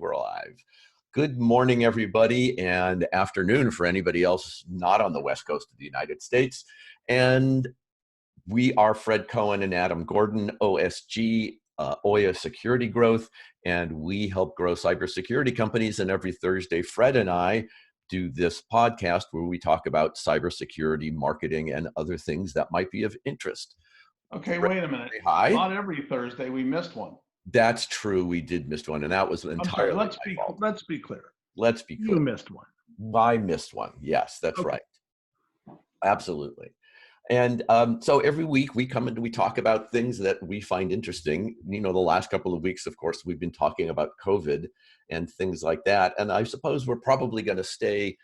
we're live. Good morning, everybody, and afternoon for anybody else not on the West Coast of the United States. And we are Fred Cohen and Adam Gordon, OSG, Oya Security Growth, and we help grow cybersecurity companies. And every Thursday, Fred and I do this podcast where we talk about cybersecurity, marketing, and other things that might be of interest. Okay, wait a minute. Hi. Not every Thursday, we missed one. That's true. We did miss one, and that was entirely my fault. Let's be clear. Let's be clear. You missed one. I missed one. Yes, that's Okay. right. Absolutely. And so every week we come and we talk about things that we find interesting. You know, the last couple of weeks, of course, we've been talking about COVID and things like that. And I suppose we're probably going to stay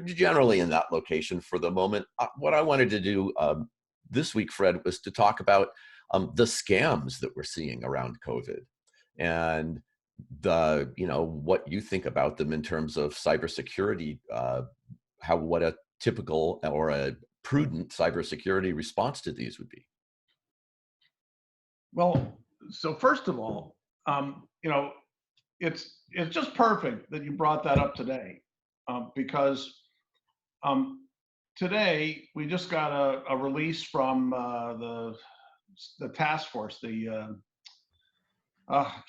generally in that location for the moment. What I wanted to do this week, Fred, was to talk about the scams that we're seeing around COVID and what you think about them in terms of cybersecurity, what a typical or a prudent cybersecurity response to these would be. Well, so first of all, it's just perfect that you brought that up today, because today we just got a release from the task force. I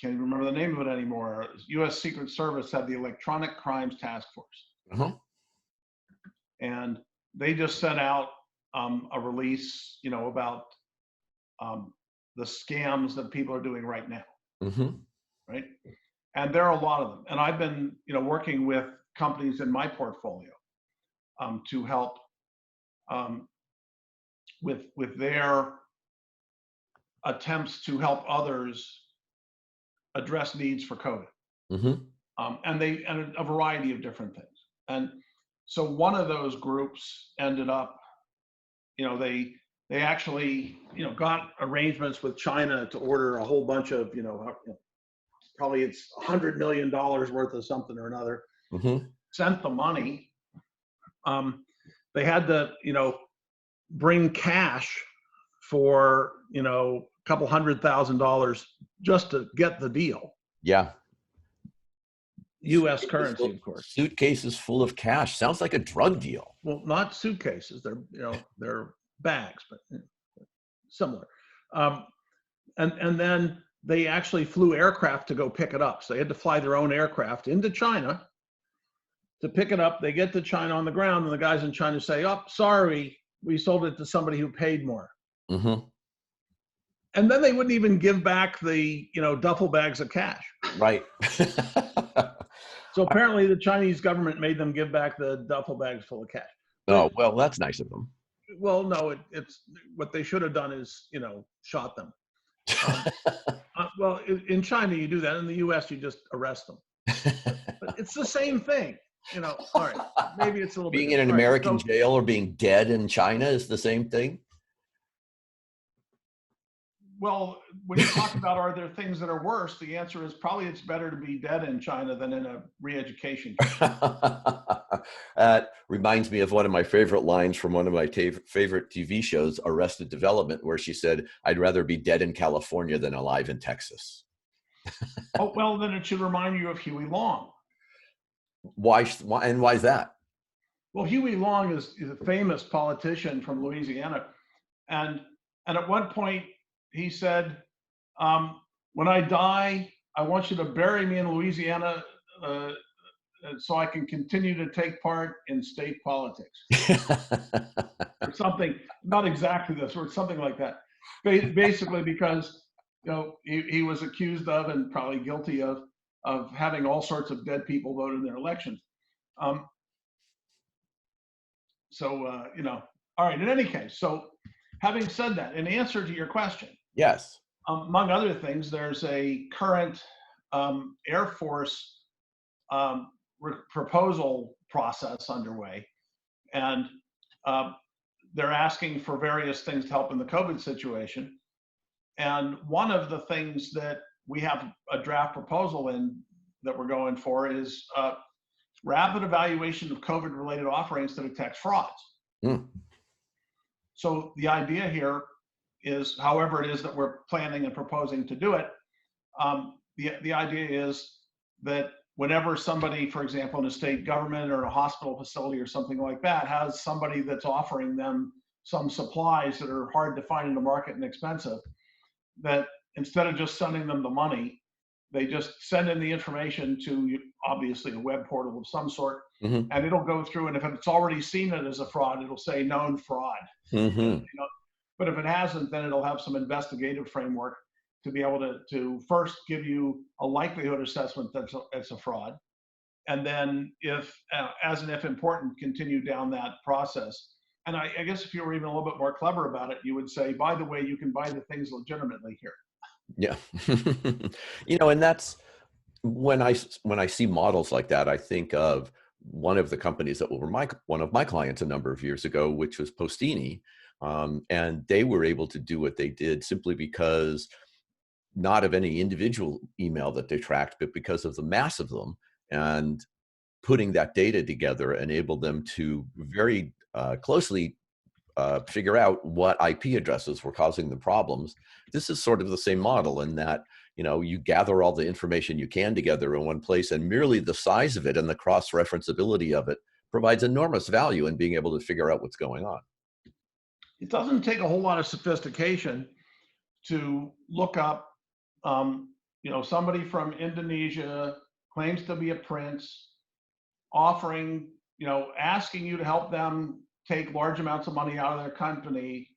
can't even remember the name of it anymore. U.S. Secret Service had the Electronic Crimes Task Force, and they just sent out a release, about the scams that people are doing right now, right? And there are a lot of them. And I've been, working with companies in my portfolio to help with their attempts to help others address needs for COVID, and a variety of different things. And so one of those groups ended up, they actually, got arrangements with China to order a whole bunch of, probably it's $100 million worth of something or another, sent the money. They had to, bring cash for, a couple $100,000 just to get the deal. Yeah. U.S. currency, of course. Suitcases full of cash. Sounds like a drug deal. Well, not suitcases. They're bags, but similar. And then they actually flew aircraft to go pick it up. So they had to fly their own aircraft into China to pick it up. They get to China on the ground, and the guys in China say, "Oh, sorry, we sold it to somebody who paid more." And then they wouldn't even give back the, duffel bags of cash. Right. So apparently the Chinese government made them give back the duffel bags full of cash. Oh, well, that's nice of them. Well, no, it's what they should have done is, shot them. Well, in China, you do that. In the U.S., you just arrest them. But it's the same thing. All right, maybe it's a little being bit. in an American jail or being dead in China is the same thing. Well, when you talk about are there things that are worse, the answer is probably it's better to be dead in China than in a re-education camp. That reminds me of one of my favorite lines from one of my favorite TV shows, Arrested Development, where she said, "I'd rather be dead in California than alive in Texas." Oh, well, then it should remind you of Huey Long. Why and why is that? Well, Huey Long is a famous politician from Louisiana. And at one point, he said, "When I die, I want you to bury me in Louisiana so I can continue to take part in state politics." Or something, not exactly this, or something like that. Basically because, he was accused of and probably guilty of having all sorts of dead people vote in their elections. All right, in any case, so having said that, in answer to your question, yes, among other things, there's a current Air Force proposal process underway, and they're asking for various things to help in the COVID situation. And one of the things that we have a draft proposal in that we're going for is rapid evaluation of COVID-related offerings to detect frauds. So the idea here is, however it is that we're planning and proposing to do it, the idea is that whenever somebody, for example, in a state government or in a hospital facility or something like that, has somebody that's offering them some supplies that are hard to find in the market and expensive, that instead of just sending them the money, they just send in the information to obviously a web portal of some sort, and it'll go through. And if it's already seen it as a fraud, it'll say known fraud. But if it hasn't, then it'll have some investigative framework to be able to first give you a likelihood assessment that it's a fraud, and then if important, continue down that process. And I guess if you were even a little bit more clever about it, you would say, by the way, you can buy the things legitimately here. Yeah. And that's when I see models like that, I think of one of the companies that were one of my clients a number of years ago, which was Postini. And they were able to do what they did simply because not of any individual email that they tracked, but because of the mass of them, and putting that data together enabled them to very closely figure out what IP addresses were causing the problems. This is sort of the same model in that, you gather all the information you can together in one place, and merely the size of it and the cross-referenceability of it provides enormous value in being able to figure out what's going on. It doesn't take a whole lot of sophistication to look up, somebody from Indonesia claims to be a prince, offering, asking you to help them take large amounts of money out of their country,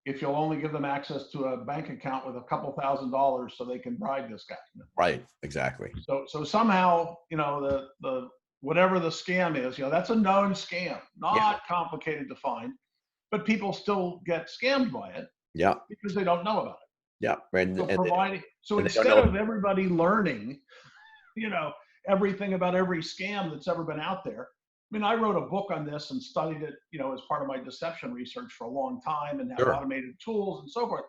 if you'll only give them access to a bank account with a couple $1,000 so they can bribe this guy. Right, exactly. So somehow, the whatever the scam is, that's a known scam, not complicated to find, but people still get scammed by it. Yeah. Because they don't know about it. Yeah. So instead of everybody learning, everything about every scam that's ever been out there. I mean, I wrote a book on this and studied it, as part of my deception research for a long time, and have automated tools and so forth.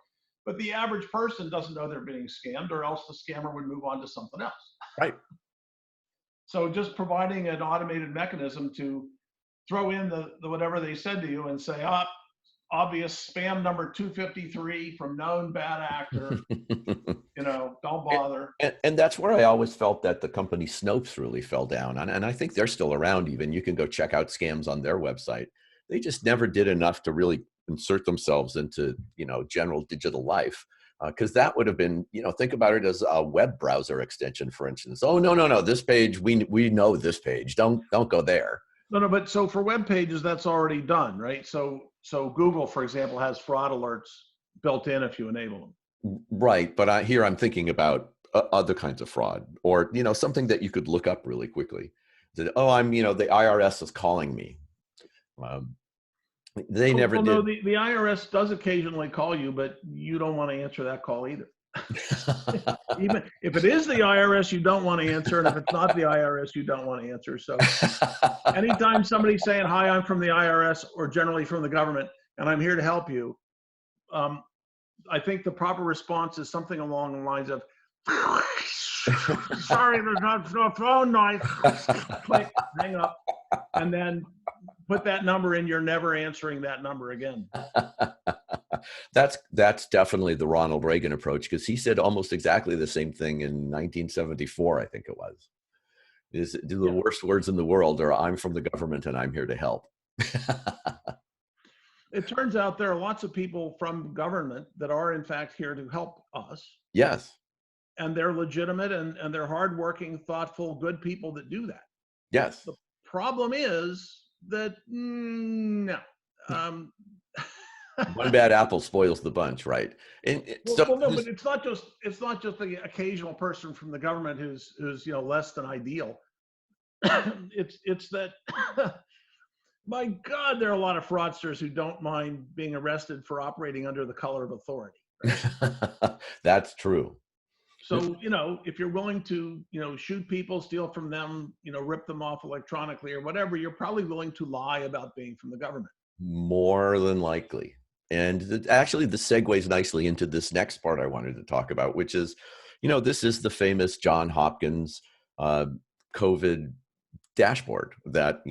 But the average person doesn't know they're being scammed, or else the scammer would move on to something else. Right. So just providing an automated mechanism to throw in the whatever they said to you and say, obvious spam number 253 from known bad actor, don't bother. And that's where I always felt that the company Snopes really fell down. And I think they're still around even. You can go check out scams on their website. They just never did enough to really insert themselves into, general digital life. Because that would have been, think about it as a web browser extension, for instance. Oh, no, this page, we know this page. Don't go there. No, but so for web pages, that's already done, right? So Google, for example, has fraud alerts built in if you enable them. Right, but here I'm thinking about other kinds of fraud, or something that you could look up really quickly. That, I'm the IRS is calling me. They never did. No, the IRS does occasionally call you, but you don't want to answer that call either. Even if it is the IRS, you don't want to answer, and if it's not the IRS, you don't want to answer. So anytime somebody's saying, hi, I'm from the IRS, or generally from the government, and I'm here to help you, I think the proper response is something along the lines of, sorry, there's no phone line. Click, hang up, and then put that number in. You're never answering that number again. That's definitely the Ronald Reagan approach, because he said almost exactly the same thing in 1974, I think it was. The worst words in the world are, I'm from the government and I'm here to help. It turns out there are lots of people from government that are in fact here to help us. Yes. And they're legitimate and they're hardworking, thoughtful, good people that do that. Yes. The problem is that no. One bad apple spoils the bunch, right? But it's not just the occasional person from the government who's less than ideal. it's that my God, there are a lot of fraudsters who don't mind being arrested for operating under the color of authority. Right? That's true. So, if you're willing to, shoot people, steal from them, rip them off electronically or whatever, you're probably willing to lie about being from the government. More than likely. And actually, this segues nicely into this next part I wanted to talk about, which is, this is the famous John Hopkins COVID dashboard that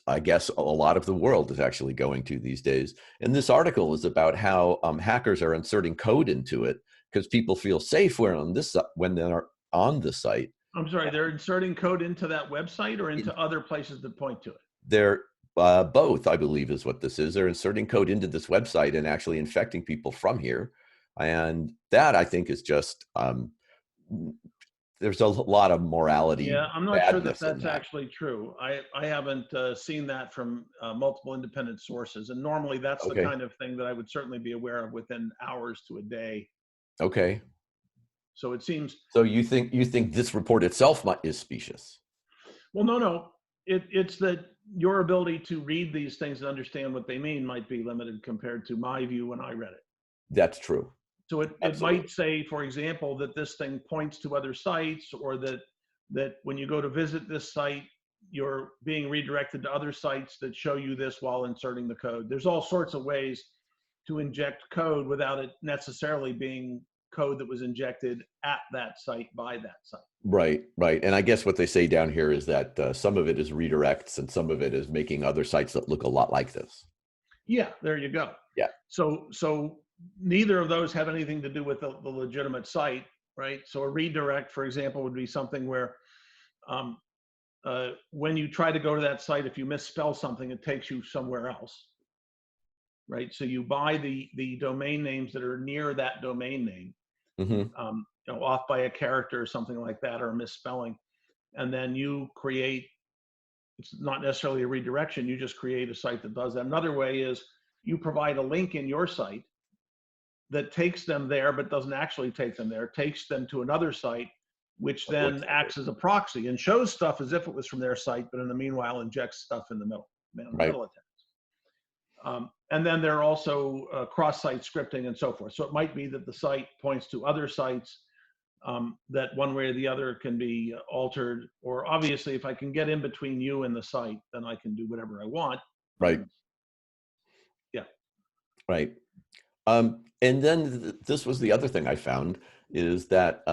I guess a lot of the world is actually going to these days. And this article is about how hackers are inserting code into it because people feel safe when on the site. I'm sorry, they're inserting code into that website or into other places that point to it? They're both, I believe, is what this is. They're inserting code into this website and actually infecting people from here. And that, I think, is just, there's a lot of morality Yeah, I'm not sure that badness in that's that. actually true. I haven't seen that from multiple independent sources. And normally that's the Okay. kind of thing that I would certainly be aware of within hours to a day. Okay. So it seems, So you think this report itself is specious? well, no. It's that your ability to read these things and understand what they mean might be limited compared to my view when I read it. That's true. So it Absolutely. might say, for example, that this thing points to other sites, or that when you go to visit this site, you're being redirected to other sites that show you this while inserting the code. There's all sorts of ways to inject code without it necessarily being code that was injected at that site by that site. Right, right. And I guess what they say down here is that some of it is redirects and some of it is making other sites that look a lot like this. Yeah, there you go. Yeah. So neither of those have anything to do with the legitimate site, right? So a redirect, for example, would be something where when you try to go to that site, if you misspell something, it takes you somewhere else, right? So you buy the domain names that are near that domain name, off by a character or something like that, or a misspelling, and then you create. It's not necessarily a redirection. You just create a site that does that. Another way is you provide a link in your site that takes them there, but doesn't actually take them there, takes them to another site, which then acts as a proxy and shows stuff as if it was from their site, but in the meanwhile injects stuff in the middle, Right. attempts. And then there are also cross-site scripting and so forth. So it might be that the site points to other sites that one way or the other can be altered. Or obviously, if I can get in between you and the site, then I can do whatever I want. Right. Yeah. Right. And then this was the other thing I found is that,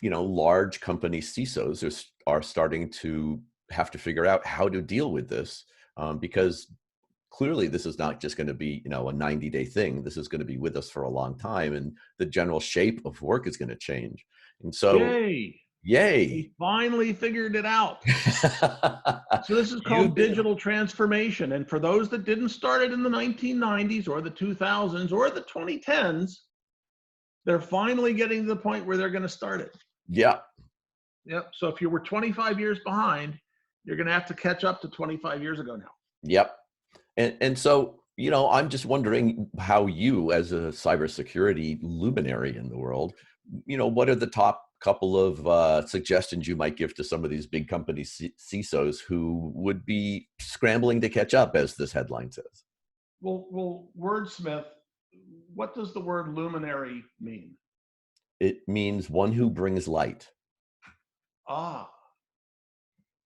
large company CISOs are starting to have to figure out how to deal with this, because clearly this is not just going to be, a 90-day thing. This is going to be with us for a long time, and the general shape of work is going to change. And so, Yay. yay. We finally figured it out. So this is You've called been digital transformation. And for those that didn't start it in the 1990s or the 2000s or the 2010s, they're finally getting to the point where they're going to start it. Yeah. Yep. So if you were 25 years behind, you're going to have to catch up to 25 years ago now. Yep. And so, I'm just wondering how you, as a cybersecurity luminary in the world, what are the top couple of suggestions you might give to some of these big company CISOs who would be scrambling to catch up, as this headline says? Well, wordsmith, what does the word luminary mean? It means one who brings light. Ah,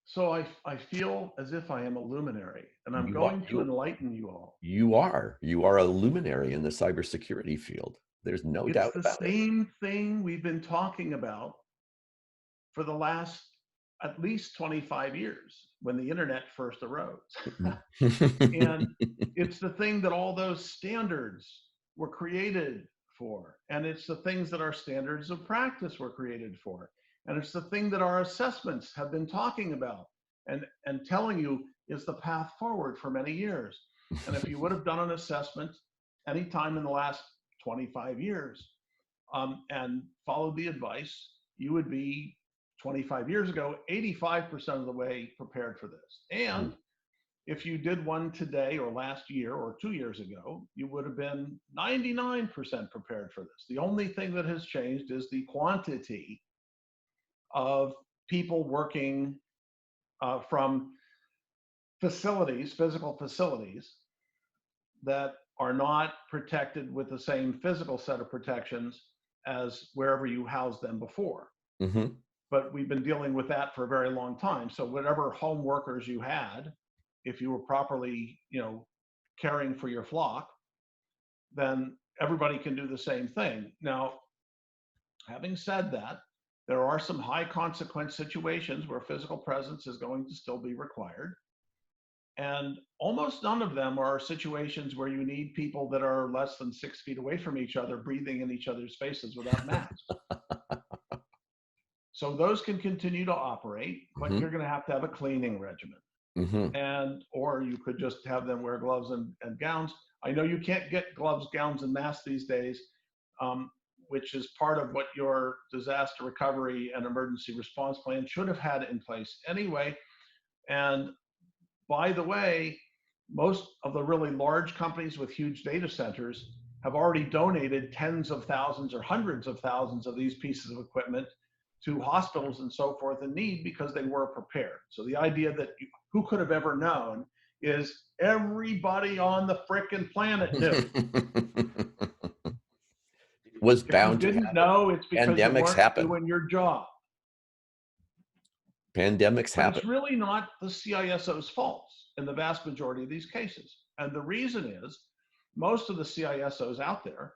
so I feel as if I am a luminary, and I'm You are, going to enlighten you all. you are a luminary in the cybersecurity field. There's no It's doubt the about it. same thing we've been talking about for the last at least 25 years when the internet first arose. And it's the thing that all those standards were created for. And it's the things that our standards of practice were created for. And it's the thing that our assessments have been talking about and telling you is the path forward for many years. And if you would have done an assessment anytime in the last 25 years and followed the advice, you would be 25 years ago, 85% of the way prepared for this. And if you did one today or last year or 2 years ago, you would have been 99% prepared for this. The only thing that has changed is the quantity of people working from facilities, physical facilities, that are not protected with the same physical set of protections as wherever you housed them before. But we've been dealing with that for a very long time. So whatever home workers you had, if you were properly, caring for your flock, then everybody can do the same thing. Now, having said that, there are some high consequence situations where physical presence is going to still be required. And almost none of them are situations where you need people that are less than 6 feet away from each other, breathing in each other's faces without masks. So those can continue to operate, but you're going to have a cleaning regimen. And, or you could just have them wear gloves and gowns. I know you can't get gloves, gowns, and masks these days, which is part of what your disaster recovery and emergency response plan should have had in place anyway. And by the way, most of the really large companies with huge data centers have already donated tens of thousands or hundreds of thousands of these pieces of equipment to hospitals and so forth in need because they were prepared. So the idea that who could have ever known is everybody on the frickin' planet knew. Was If you bound to didn't happen. know, it's because you Pandemics weren't happen. doing your job. Pandemics But happen. it's really not the CISO's fault in the vast majority of these cases. And the reason is most of the CISOs out there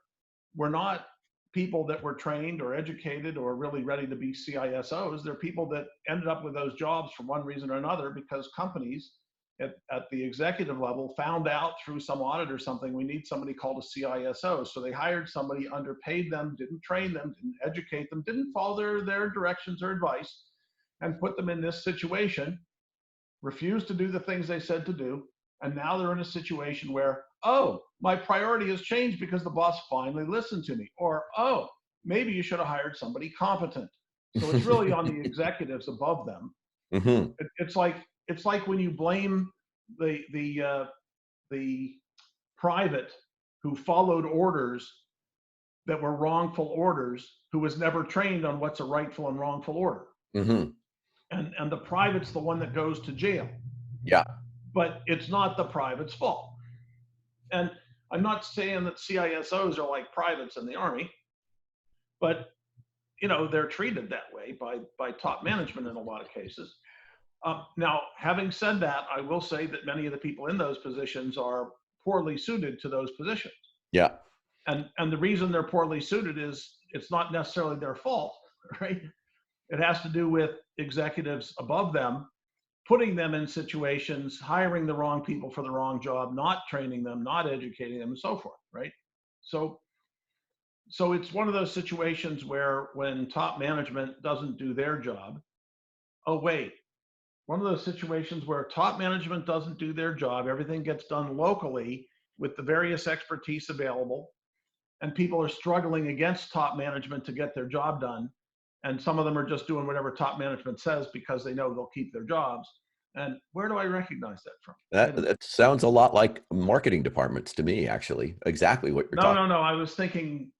were not people that were trained or educated or really ready to be CISOs. They're people that ended up with those jobs for one reason or another because companies at the executive level found out through some audit or something, we need somebody called a CISO. So they hired somebody, underpaid them, didn't train them, didn't educate them, didn't follow their directions or advice, and put them in this situation, refused to do the things they said to do. And now they're in a situation where, oh, my priority has changed because the boss finally listened to me. Or, oh, maybe you should have hired somebody competent. So it's really on the executives above them. It's like when you blame the private who followed orders that were wrongful orders, who was never trained on what's a rightful and wrongful order. And the private's the one that goes to jail. Yeah. But it's not the private's fault. And I'm not saying that CISOs are like privates in the Army, but they're treated that way by top management in a lot of cases. Now, having said that, I will say that many of the people in those positions are poorly suited to those positions. Yeah. And the reason they're poorly suited is it's not necessarily their fault, right? It has to do with executives above them putting them in situations, hiring the wrong people for the wrong job, not training them, not educating them, and so forth, right? So it's one of those situations where when top management doesn't do their job, one of those situations where top management doesn't do their job, everything gets done locally with the various expertise available, and people are struggling against top management to get their job done. And some of them are just doing whatever top management says because they know they'll keep their jobs. And where do I recognize that from? That sounds a lot like marketing departments to me, actually. Exactly what you're talking. No. I was thinking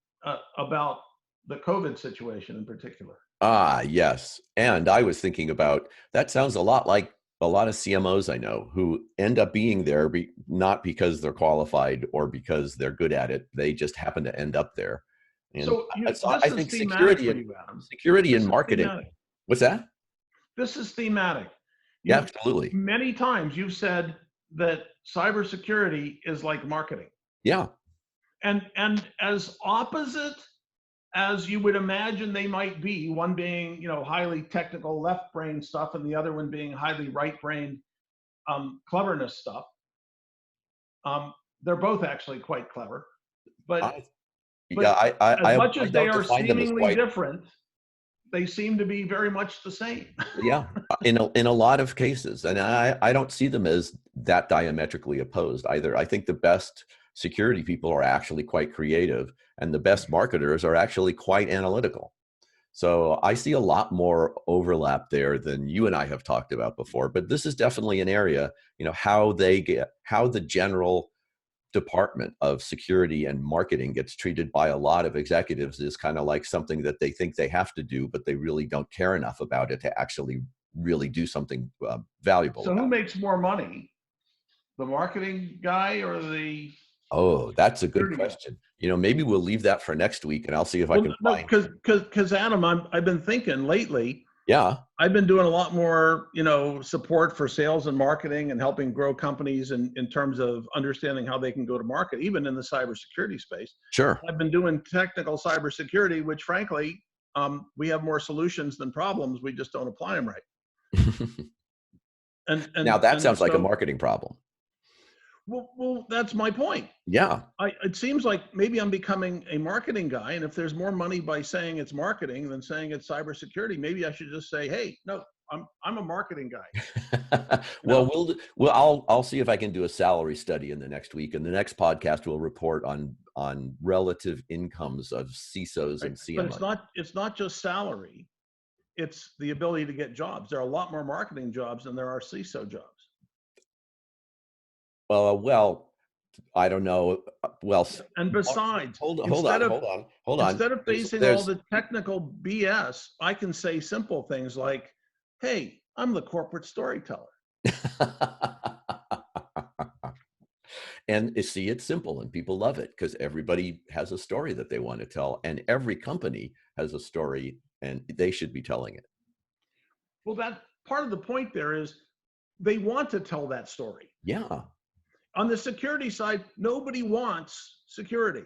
about the COVID situation in particular. Ah, yes. And I was thinking about, that sounds a lot like a lot of CMOs I know who end up being there not because they're qualified or because they're good at it. They just happen to end up there. And so I think security and marketing. What's that? This is thematic. Yeah, absolutely. Many times you've said that cybersecurity is like marketing. Yeah. And as opposite as you would imagine they might be, one being, highly technical left brain stuff and the other one being highly right brain cleverness stuff. They're both actually quite clever, but as much as they are seemingly different, they seem to be very much the same. Yeah, in a lot of cases. And I don't see them as that diametrically opposed either. I think the best security people are actually quite creative, and the best marketers are actually quite analytical. So I see a lot more overlap there than you and I have talked about before. But this is definitely an area, how the general department of security and marketing gets treated by a lot of executives is kind of like something that they think they have to do, but they really don't care enough about it to actually really do something valuable. So who makes more money, the marketing guy or the? Oh, that's a good question. Maybe we'll leave that for next week, and I'll see if I can find. Because Adam, I've been thinking lately. Yeah. I've been doing a lot more, support for sales and marketing and helping grow companies in terms of understanding how they can go to market, even in the cybersecurity space. Sure. I've been doing technical cybersecurity, which frankly, we have more solutions than problems. We just don't apply them right. And now that sounds like a marketing problem. Well, that's my point. Yeah. It seems like maybe I'm becoming a marketing guy, and if there's more money by saying it's marketing than saying it's cybersecurity, maybe I should just say, "Hey, no, I'm a marketing guy." You Well, know? I'll see if I can do a salary study in the next week, and the next podcast will report on relative incomes of CISOs Right? and But CMOs. it's not just salary; it's the ability to get jobs. There are a lot more marketing jobs than there are CISO jobs. Well, I don't know. Well, And besides, hold on, hold on. instead of facing all There's the technical BS, I can say simple things like, "Hey, I'm the corporate storyteller." And see, it's simple and people love it because everybody has a story that they want to tell, and every company has a story and they should be telling it. Well, that part of the point there is they want to tell that story. Yeah. On the security side, nobody wants security.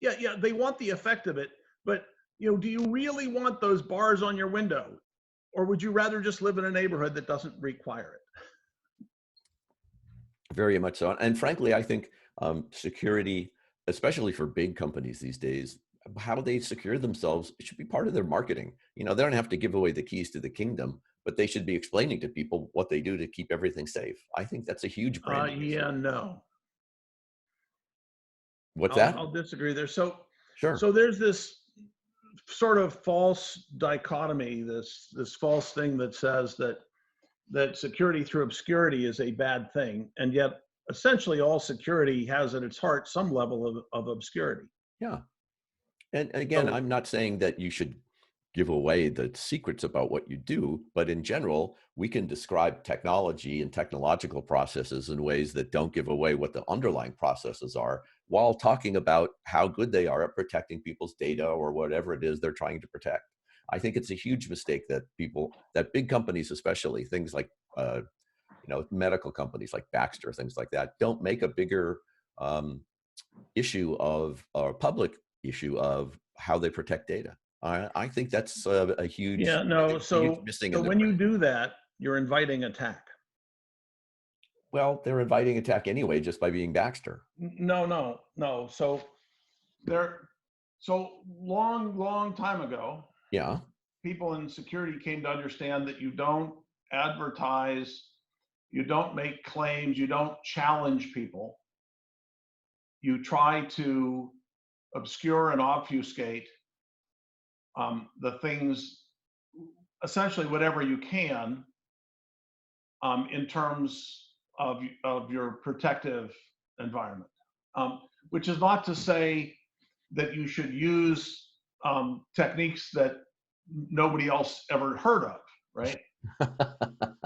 Yeah, they want the effect of it, but do you really want those bars on your window, or would you rather just live in a neighborhood that doesn't require it? Very much so. And frankly, I think security, especially for big companies these days, how they secure themselves, it should be part of their marketing. They don't have to give away the keys to the kingdom, but they should be explaining to people what they do to keep everything safe. I think that's a huge branding issue. Yeah, no, What's that? I'll disagree there. Sure. So there's this sort of false dichotomy, this false thing that says that security through obscurity is a bad thing, and yet essentially all security has at its heart some level of obscurity. Yeah. And again, So I'm not saying that you should give away the secrets about what you do, but in general, we can describe technology and technological processes in ways that don't give away what the underlying processes are, while talking about how good they are at protecting people's data or whatever it is they're trying to protect. I think it's a huge mistake that big companies, especially things like, medical companies like Baxter, things like that, don't make a bigger um, issue of, or public issue of, how they protect data. I think that's a huge, yeah, no, huge so missing so in the when you brand. do that, you're inviting attack. Well, they're inviting attack anyway, just by being Baxter. No. There, so long time ago, Yeah. people in security came to understand that you don't advertise, you don't make claims, you don't challenge people. You try to obscure and obfuscate the things, essentially whatever you can, in terms of your protective environment. Which is not to say that you should use techniques that nobody else ever heard of, right?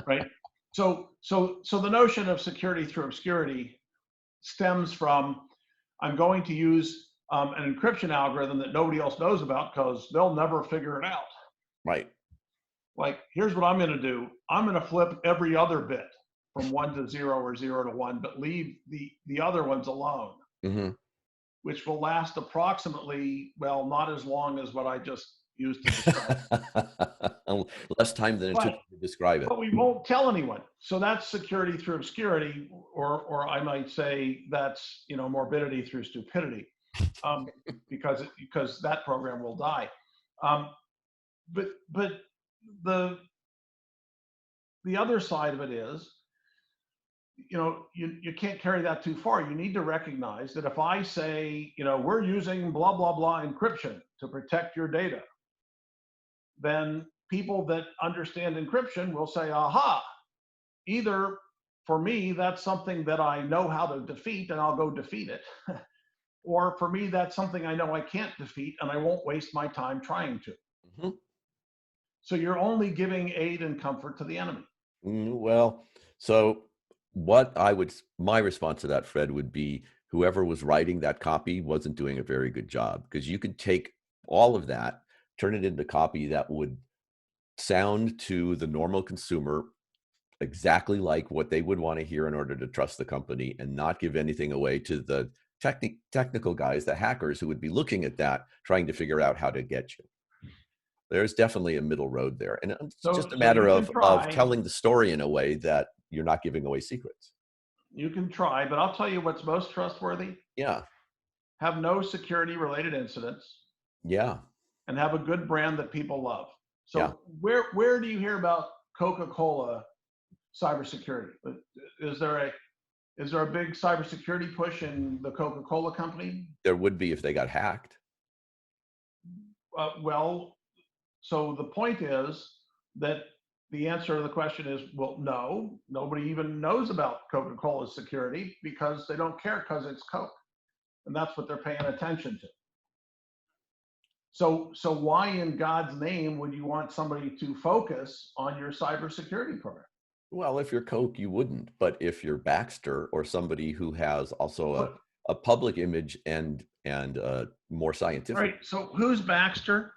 Right. So the notion of security through obscurity stems from, I'm going to use an encryption algorithm that nobody else knows about because they'll never figure it out. Right. Like, here's what I'm going to do. I'm going to flip every other bit from 1 to 0 or 0 to 1, but leave the other ones alone, Mm-hmm. which will last approximately, well, not as long as what I just used to describe. Less time than it took But to describe it. but we won't tell anyone. So that's security through obscurity, or I might say that's morbidity through stupidity, because that program will die. But the other side of it is, you can't carry that too far. You need to recognize that if I say, we're using blah blah blah encryption to protect your data, then people that understand encryption will say, aha, either for me, that's something that I know how to defeat and I'll go defeat it. Or for me, that's something I know I can't defeat and I won't waste my time trying to. Mm-hmm. So you're only giving aid and comfort to the enemy. Well, so my response to that, Fred, would be whoever was writing that copy wasn't doing a very good job, because you could take all of that, turn it into copy that would sound to the normal consumer exactly like what they would want to hear in order to trust the company, and not give anything away to the technical guys, the hackers, who would be looking at that, trying to figure out how to get you. There's definitely a middle road there. And it's just a So matter you can of try. telling the story in a way that you're not giving away secrets. You can try, but I'll tell you what's most trustworthy. Yeah. Have no security related incidents. Yeah. And have a good brand that people love. So Yeah. where do you hear about Coca-Cola cybersecurity? Is there a big cybersecurity push in the Coca-Cola company? There would be if they got hacked. Well, so the point is that the answer to the question is, well, no, nobody even knows about Coca-Cola's security because they don't care because it's Coke. And that's what they're paying attention to. So why in God's name would you want somebody to focus on your cybersecurity program? Well, if you're Coke, you wouldn't. But if you're Baxter or somebody who has also a public image and more scientific. All right. So who's Baxter?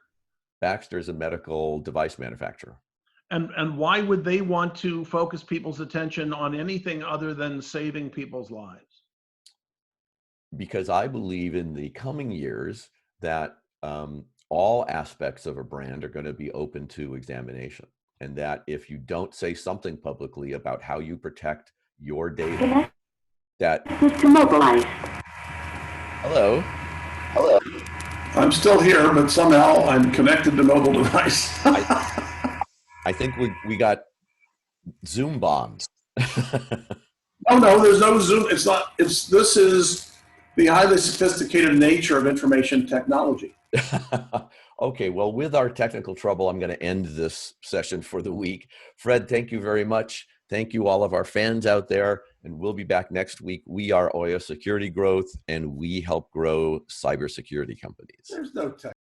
Baxter is a medical device manufacturer. And why would they want to focus people's attention on anything other than saving people's lives? Because I believe in the coming years that all aspects of a brand are going to be open to examination. And that if you don't say something publicly about how you protect your data, that... Hello? Hello. I'm still here, but somehow I'm connected to mobile device. I think we got Zoom bombed. No, there's no Zoom. It's not. This is the highly sophisticated nature of information technology. Okay, well, with our technical trouble, I'm going to end this session for the week. Fred, thank you very much. Thank you, all of our fans out there, and we'll be back next week. We are Oya Security Growth, and we help grow cybersecurity companies. There's no tech.